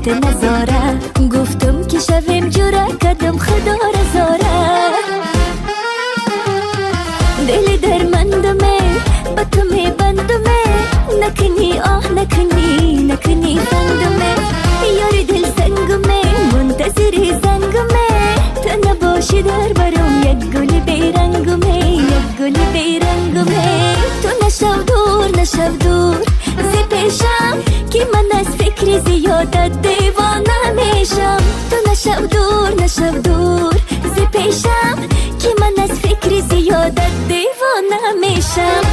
کردی نزاره، گفتم که شویم جوره کدم خدا را زاره. دل درمندمه با تو می بندمه، نکنی آه نکنی نکنی فندمه. یاری دل سنگمه منتظری زنگمه، تو نباشی در برام یک گل بیرنگمه، یک گل بیرنگمه. تو نشو دور نشو دور زی پیشم، که من از فکر زیادت دیوانه میشم. تو نشو دور نشو دور زی پیشم، که من از فکر زیادت دیوانه میشم.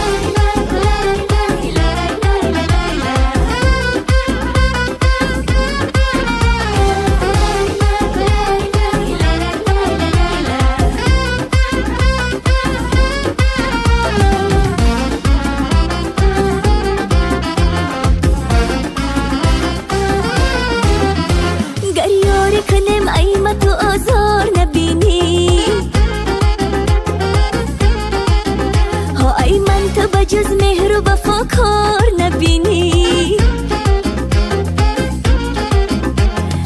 کنیم ایمه تو آزار نبینی، ها ای من تو بجز مهر و وفا کار نبینی.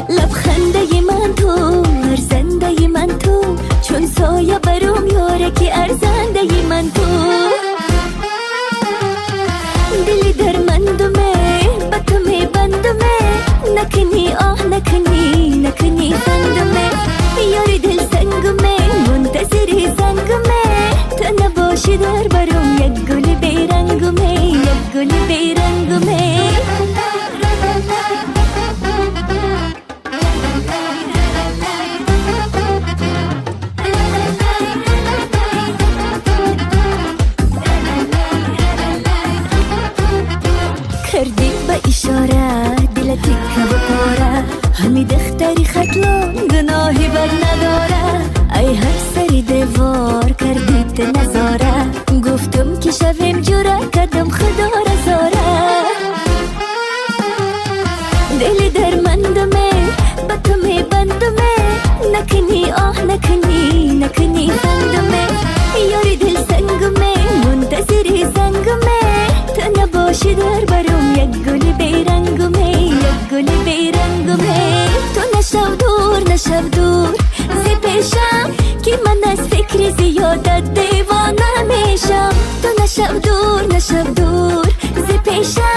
لبخنده من تو ارزنده من تو، چون سایه برام یاره که ارزنده من تو. دلی درمندمه با تو می بندمه، نکنی آه نکنی نکنی فندمه. یاری دل سنگمه منتظری زنگمه، تو نباشی در برام یک گل بیرنگمه، یک گل بیرنگمه. کردی با اشاره دل تکه و پاره، همی دختری خطلان گناهی بد نداره. ای هر سری دیوار کردی تو نزاره، گفتم که شویم جوره کدم خدا را زاره. دل درمندمه با تو می بندمه، نکنی آه نکنی نکنی فندمه. یاری دل سنگمه منتظری زنگمه، تو نباشی در برام یک گل بیرنگمه، یک گل بیرنگمه. تو نشو دور نشو دور زی پیشم، که من از فکر زیادت دیوانه میشم. تو نشو دور نشو دور زی پیشم،